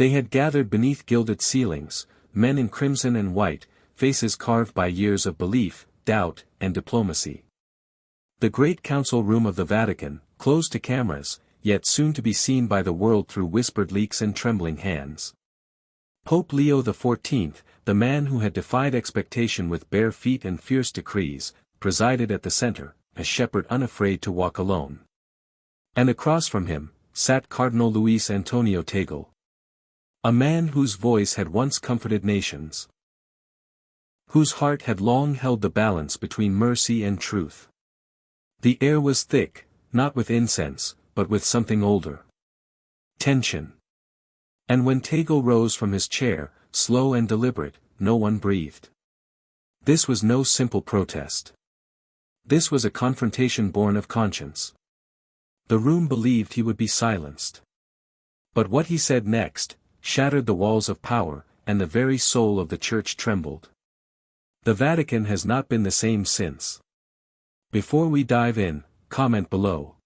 They had gathered beneath gilded ceilings, men in crimson and white, faces carved by years of belief, doubt, and diplomacy. The great council room of the Vatican, closed to cameras, yet soon to be seen by the world through whispered leaks and trembling hands. Pope Leo XIV, the man who had defied expectation with bare feet and fierce decrees, presided at the center, a shepherd unafraid to walk alone. And across from him, sat Cardinal Luis Antonio Tagle. A man whose voice had once comforted nations. Whose heart had long held the balance between mercy and truth. The air was thick, not with incense, but with something older. Tension. And when Tagle rose from his chair, slow and deliberate, no one breathed. This was no simple protest. This was a confrontation born of conscience. The room believed he would be silenced. But what he said next, shattered the walls of power, and the very soul of the Church trembled. The Vatican has not been the same since. Before we dive in, comment below.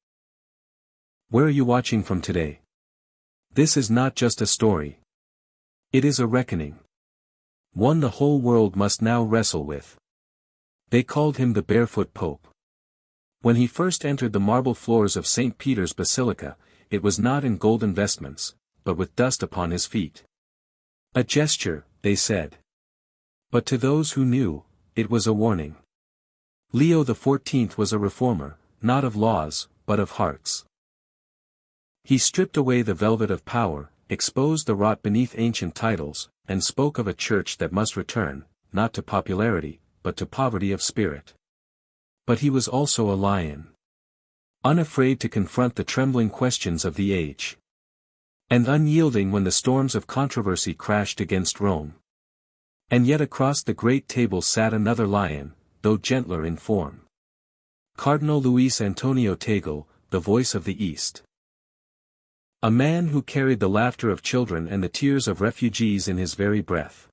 Where are you watching from today? This is not just a story. It is a reckoning. One the whole world must now wrestle with. They called him the Barefoot Pope. When he first entered the marble floors of St. Peter's Basilica, it was not in golden vestments, but with dust upon his feet. A gesture, they said. But to those who knew, it was a warning. Leo XIV was a reformer, not of laws, but of hearts. He stripped away the velvet of power, exposed the rot beneath ancient titles, and spoke of a church that must return, not to popularity, but to poverty of spirit. But he was also a lion. Unafraid to confront the trembling questions of the age. And unyielding when the storms of controversy crashed against Rome. And yet across the great table sat another lion, though gentler in form. Cardinal Luis Antonio Tagle, the voice of the East. A man who carried the laughter of children and the tears of refugees in his very breath.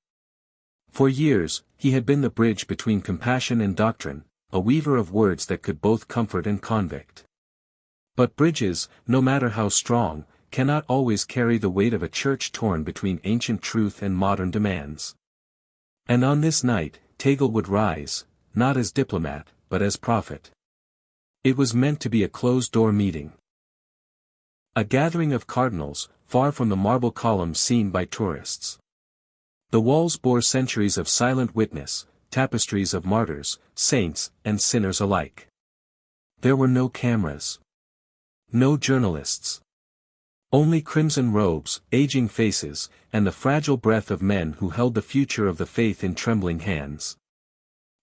For years, he had been the bridge between compassion and doctrine, a weaver of words that could both comfort and convict. But bridges, no matter how strong, cannot always carry the weight of a church torn between ancient truth and modern demands. And on this night, Tagle would rise, not as diplomat, but as prophet. It was meant to be a closed-door meeting. A gathering of cardinals, far from the marble columns seen by tourists. The walls bore centuries of silent witness, tapestries of martyrs, saints, and sinners alike. There were no cameras. No journalists. Only crimson robes, aging faces, and the fragile breath of men who held the future of the faith in trembling hands.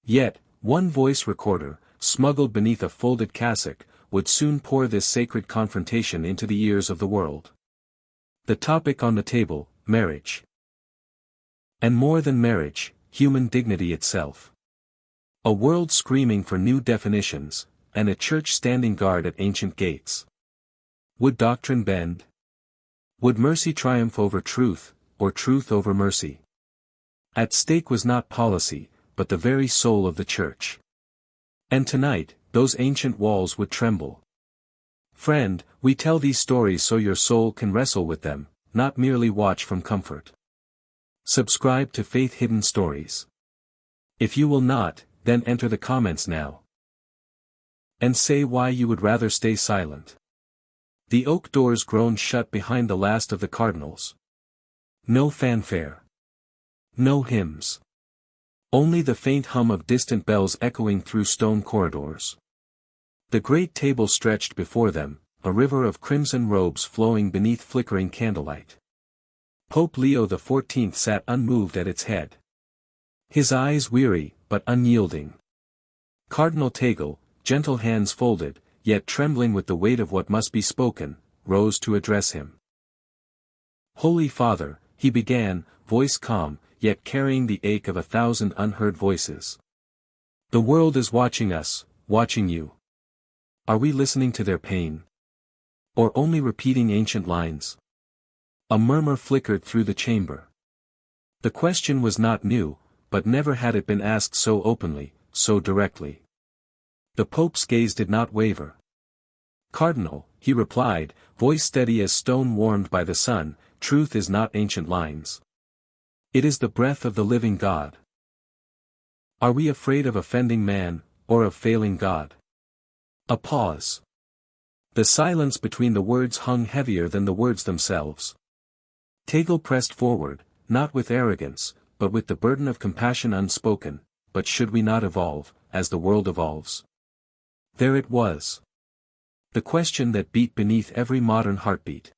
Yet, one voice recorder, smuggled beneath a folded cassock, would soon pour this sacred confrontation into the ears of the world. The topic on the table, marriage. And more than marriage, human dignity itself. A world screaming for new definitions, and a church standing guard at ancient gates. Would doctrine bend? Would mercy triumph over truth, or truth over mercy? At stake was not policy, but the very soul of the church. And tonight, those ancient walls would tremble. Friend, we tell these stories so your soul can wrestle with them, not merely watch from comfort. Subscribe to Faith Hidden Stories. If you will not, then enter the comments now. And say why you would rather stay silent. The oak doors groaned shut behind the last of the cardinals. No fanfare. No hymns. Only the faint hum of distant bells echoing through stone corridors. The great table stretched before them, a river of crimson robes flowing beneath flickering candlelight. Pope Leo XIV sat unmoved at its head. His eyes weary, but unyielding. Cardinal Tagle, gentle hands folded, yet trembling with the weight of what must be spoken, rose to address him. Holy Father, he began, voice calm, yet carrying the ache of 1,000 unheard voices. The world is watching us, watching you. Are we listening to their pain? Or only repeating ancient lines? A murmur flickered through the chamber. The question was not new, but never had it been asked so openly, so directly. The Pope's gaze did not waver. Cardinal, he replied, voice steady as stone warmed by the sun, truth is not ancient lines. It is the breath of the living God. Are we afraid of offending man, or of failing God? A pause. The silence between the words hung heavier than the words themselves. Tagle pressed forward, not with arrogance, but with the burden of compassion unspoken. But should we not evolve, as the world evolves? There it was. The question that beat beneath every modern heartbeat.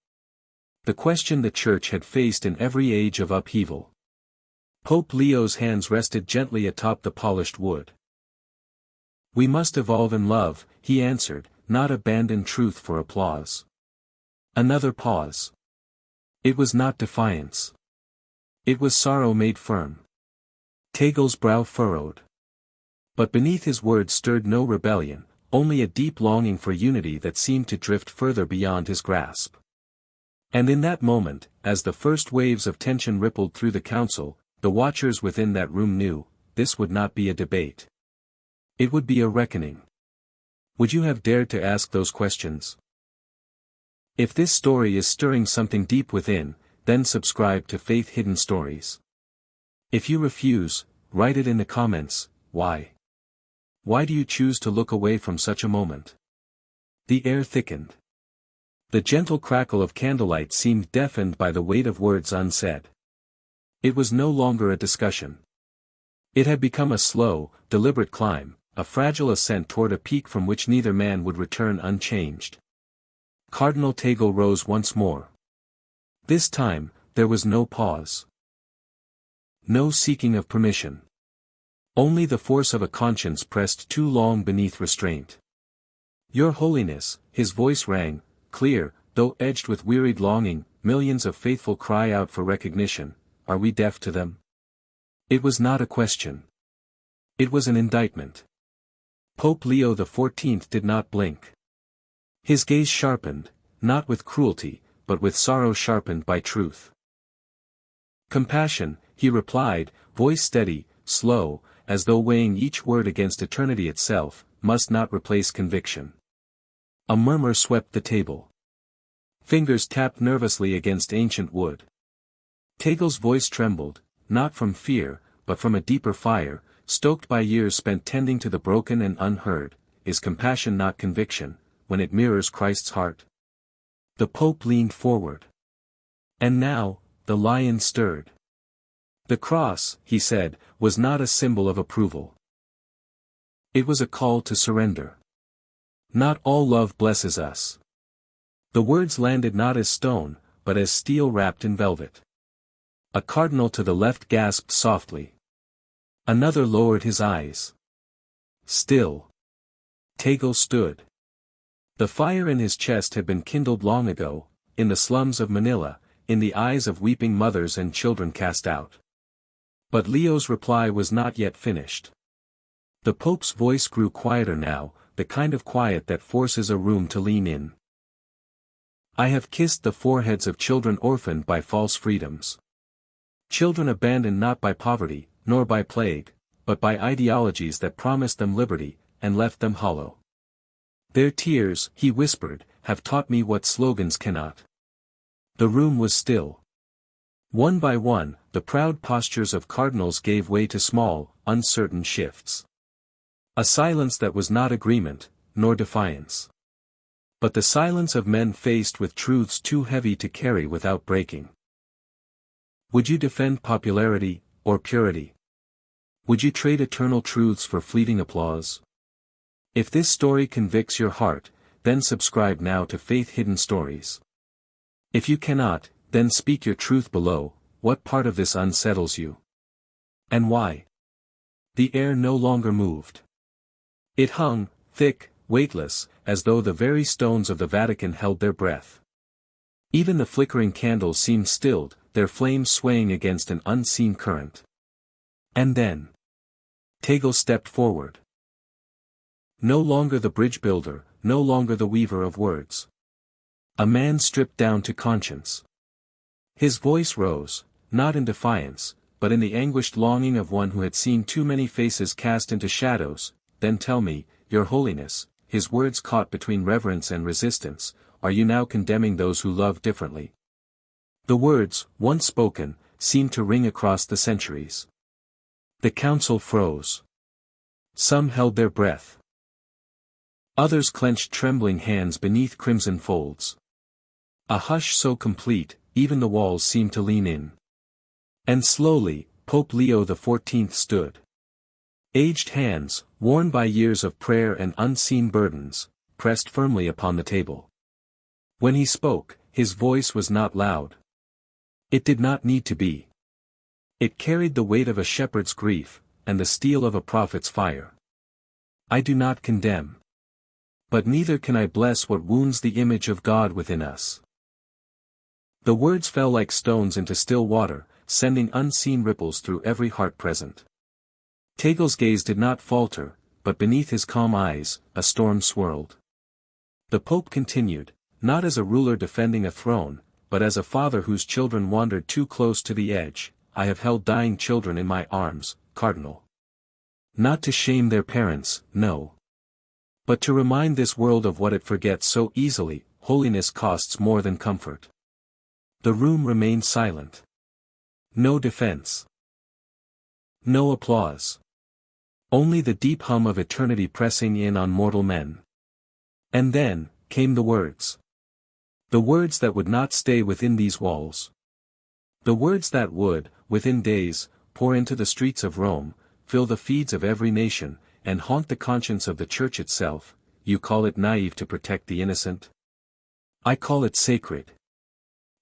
The question the Church had faced in every age of upheaval. Pope Leo's hands rested gently atop the polished wood. We must evolve in love, he answered, not abandon truth for applause. Another pause. It was not defiance. It was sorrow made firm. Tagle's brow furrowed. But beneath his words stirred no rebellion, only a deep longing for unity that seemed to drift further beyond his grasp. And in that moment, as the first waves of tension rippled through the council, the watchers within that room knew, this would not be a debate. It would be a reckoning. Would you have dared to ask those questions? If this story is stirring something deep within, then subscribe to Faith Hidden Stories. If you refuse, write it in the comments. Why? Why do you choose to look away from such a moment? The air thickened. The gentle crackle of candlelight seemed deafened by the weight of words unsaid. It was no longer a discussion. It had become a slow, deliberate climb, a fragile ascent toward a peak from which neither man would return unchanged. Cardinal Tagle rose once more. This time, there was no pause. No seeking of permission. Only the force of a conscience pressed too long beneath restraint. Your Holiness, his voice rang, clear, though edged with wearied longing. Millions of faithful cry out for recognition. Are we deaf to them? It was not a question. It was an indictment. Pope Leo XIV did not blink. His gaze sharpened, not with cruelty, but with sorrow sharpened by truth. Compassion, he replied, voice steady, slow, as though weighing each word against eternity itself, must not replace conviction. A murmur swept the table. Fingers tapped nervously against ancient wood. Tagle's voice trembled, not from fear, but from a deeper fire, stoked by years spent tending to the broken and unheard. Is compassion not conviction, when it mirrors Christ's heart? The Pope leaned forward. And now, the lion stirred. The cross, he said, was not a symbol of approval. It was a call to surrender. Not all love blesses us. The words landed not as stone, but as steel wrapped in velvet. A cardinal to the left gasped softly. Another lowered his eyes. Still. Tagle stood. The fire in his chest had been kindled long ago, in the slums of Manila, in the eyes of weeping mothers and children cast out. But Leo's reply was not yet finished. The Pope's voice grew quieter now, the kind of quiet that forces a room to lean in. I have kissed the foreheads of children orphaned by false freedoms. Children abandoned not by poverty, nor by plague, but by ideologies that promised them liberty, and left them hollow. Their tears, he whispered, have taught me what slogans cannot. The room was still. One by one, the proud postures of cardinals gave way to small, uncertain shifts. A silence that was not agreement, nor defiance. But the silence of men faced with truths too heavy to carry without breaking. Would you defend popularity, or purity? Would you trade eternal truths for fleeting applause? If this story convicts your heart, then subscribe now to Faith Hidden Stories. If you cannot, then speak your truth below. What part of this unsettles you? And why? The air no longer moved. It hung, thick, weightless, as though the very stones of the Vatican held their breath. Even the flickering candles seemed stilled, their flames swaying against an unseen current. And then, Tagle stepped forward. No longer the bridge builder, no longer the weaver of words. A man stripped down to conscience. His voice rose, not in defiance, but in the anguished longing of one who had seen too many faces cast into shadows. Then tell me, Your Holiness, his words caught between reverence and resistance, are you now condemning those who love differently? The words, once spoken, seemed to ring across the centuries. The council froze. Some held their breath. Others clenched trembling hands beneath crimson folds. A hush so complete, even the walls seemed to lean in. And slowly, Pope Leo XIV stood. Aged hands, worn by years of prayer and unseen burdens, pressed firmly upon the table. When he spoke, his voice was not loud. It did not need to be. It carried the weight of a shepherd's grief, and the steel of a prophet's fire. I do not condemn. But neither can I bless what wounds the image of God within us. The words fell like stones into still water, sending unseen ripples through every heart present. Tagle's gaze did not falter, but beneath his calm eyes, a storm swirled. The Pope continued, not as a ruler defending a throne, but as a father whose children wandered too close to the edge. I have held dying children in my arms, Cardinal. Not to shame their parents, no. But to remind this world of what it forgets so easily. Holiness costs more than comfort. The room remained silent. No defense. No applause. Only the deep hum of eternity pressing in on mortal men. And then, came the words. The words that would not stay within these walls. The words that would, within days, pour into the streets of Rome, fill the feeds of every nation, and haunt the conscience of the Church itself. You call it naive to protect the innocent? I call it sacred.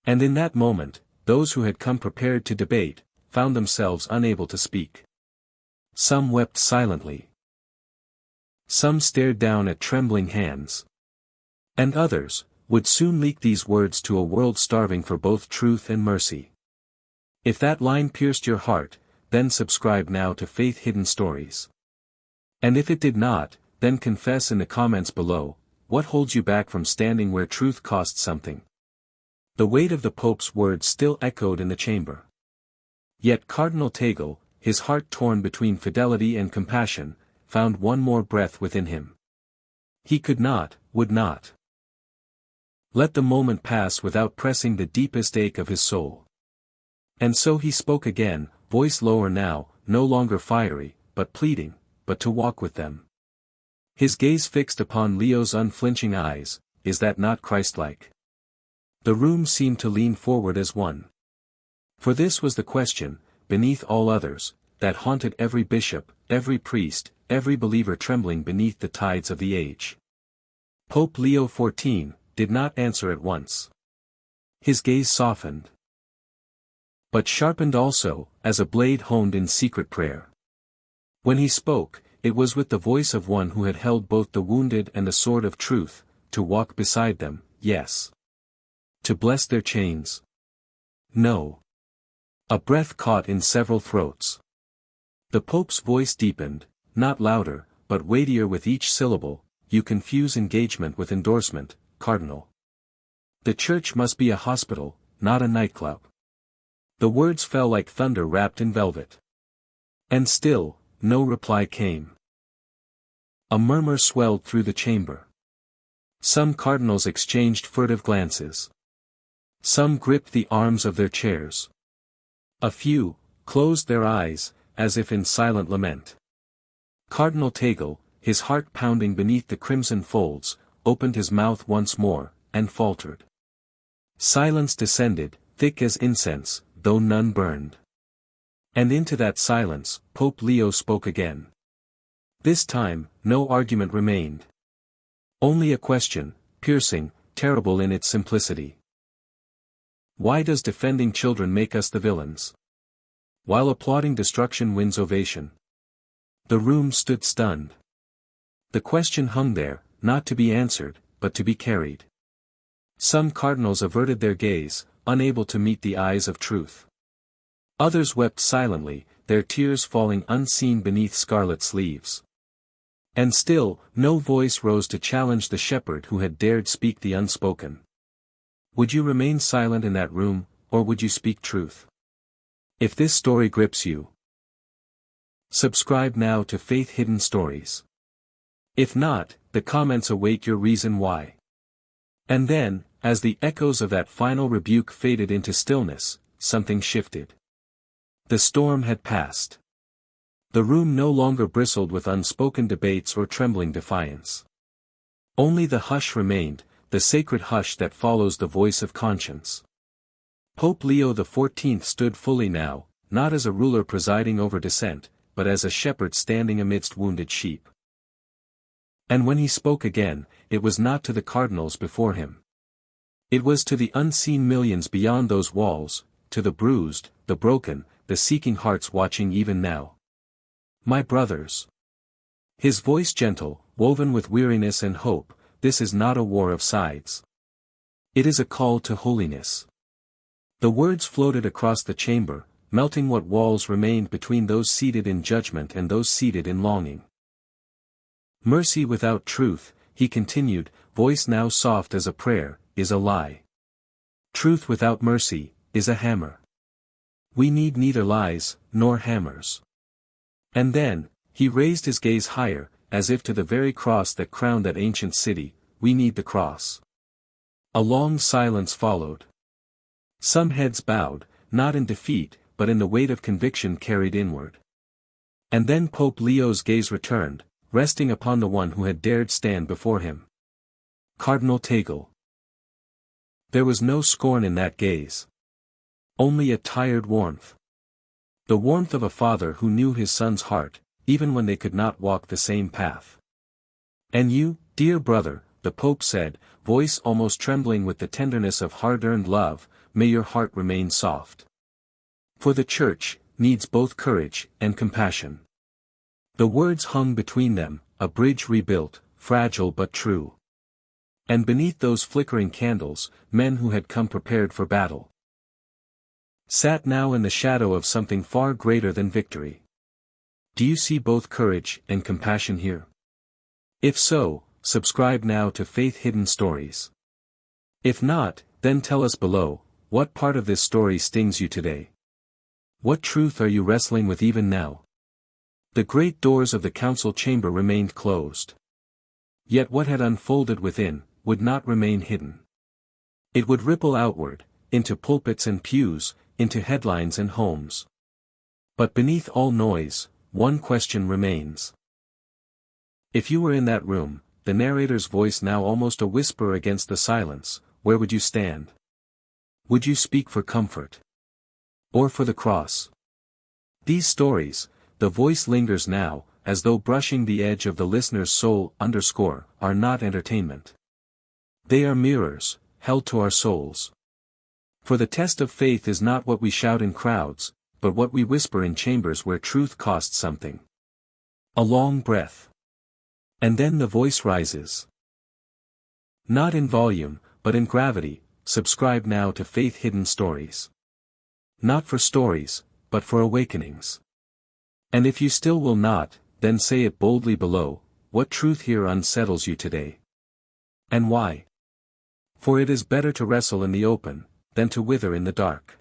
And in that moment, those who had come prepared to debate, found themselves unable to speak. Some wept silently. Some stared down at trembling hands. And others, would soon leak these words to a world starving for both truth and mercy. If that line pierced your heart, then subscribe now to Faith Hidden Stories. And if it did not, then confess in the comments below, what holds you back from standing where truth costs something? The weight of the Pope's words still echoed in the chamber. Yet Cardinal Tagle, his heart torn between fidelity and compassion, found one more breath within him. He could not, would not let the moment pass without pressing the deepest ache of his soul. And so he spoke again, voice lower now, no longer fiery, but pleading, but to walk with them. His gaze fixed upon Leo's unflinching eyes. Is that not Christ-like? The room seemed to lean forward as one. For this was the question, beneath all others, that haunted every bishop, every priest, every believer trembling beneath the tides of the age. Pope Leo XIV did not answer at once. His gaze softened, but sharpened also, as a blade honed in secret prayer. When he spoke, it was with the voice of one who had held both the wounded and the sword of truth, to walk beside them, yes. To bless their chains? No. A breath caught in several throats. The Pope's voice deepened, not louder, but weightier with each syllable. You confuse engagement with endorsement, Cardinal. The Church must be a hospital, not a nightclub. The words fell like thunder wrapped in velvet. And still, no reply came. A murmur swelled through the chamber. Some cardinals exchanged furtive glances. Some gripped the arms of their chairs. A few closed their eyes, as if in silent lament. Cardinal Tagle, his heart pounding beneath the crimson folds, opened his mouth once more, and faltered. Silence descended, thick as incense, though none burned. And into that silence, Pope Leo spoke again. This time, no argument remained. Only a question, piercing, terrible in its simplicity. Why does defending children make us the villains? While applauding destruction wins ovation. The room stood stunned. The question hung there, not to be answered, but to be carried. Some cardinals averted their gaze, unable to meet the eyes of truth. Others wept silently, their tears falling unseen beneath scarlet sleeves. And still, no voice rose to challenge the shepherd who had dared speak the unspoken. Would you remain silent in that room, or would you speak truth? If this story grips you, subscribe now to Faith Hidden Stories. If not, the comments await your reason why. And then, as the echoes of that final rebuke faded into stillness, something shifted. The storm had passed. The room no longer bristled with unspoken debates or trembling defiance. Only the hush remained, the sacred hush that follows the voice of conscience. Pope Leo XIV stood fully now, not as a ruler presiding over dissent, but as a shepherd standing amidst wounded sheep. And when he spoke again, it was not to the cardinals before him. It was to the unseen millions beyond those walls, to the bruised, the broken, the seeking hearts watching even now. My brothers. His voice gentle, woven with weariness and hope, this is not a war of sides. It is a call to holiness. The words floated across the chamber, melting what walls remained between those seated in judgment and those seated in longing. Mercy without truth, he continued, voice now soft as a prayer, is a lie. Truth without mercy, is a hammer. We need neither lies, nor hammers. And then, he raised his gaze higher, as if to the very cross that crowned that ancient city, we need the cross. A long silence followed. Some heads bowed, not in defeat, but in the weight of conviction carried inward. And then Pope Leo's gaze returned, resting upon the one who had dared stand before him. Cardinal Tagle. There was no scorn in that gaze. Only a tired warmth. The warmth of a father who knew his son's heart, even when they could not walk the same path. And you, dear brother, the Pope said, voice almost trembling with the tenderness of hard-earned love, may your heart remain soft. For the Church needs both courage and compassion. The words hung between them, a bridge rebuilt, fragile but true. And beneath those flickering candles, men who had come prepared for battle sat now in the shadow of something far greater than victory. Do you see both courage and compassion here? If so, subscribe now to Faith Hidden Stories. If not, then tell us below, what part of this story stings you today? What truth are you wrestling with even now? The great doors of the council chamber remained closed. Yet what had unfolded within, would not remain hidden. It would ripple outward, into pulpits and pews, into headlines and homes. But beneath all noise, one question remains. If you were in that room, the narrator's voice now almost a whisper against the silence, where would you stand? Would you speak for comfort? Or for the cross? These stories, the voice lingers now, as though brushing the edge of the listener's soul are not entertainment. They are mirrors, held to our souls. For the test of faith is not what we shout in crowds, but what we whisper in chambers where truth costs something. A long breath. And then the voice rises. Not in volume, but in gravity, subscribe now to Faith Hidden Stories. Not for stories, but for awakenings. And if you still will not, then say it boldly below, what truth here unsettles you today? And why? For it is better to wrestle in the open, than to wither in the dark.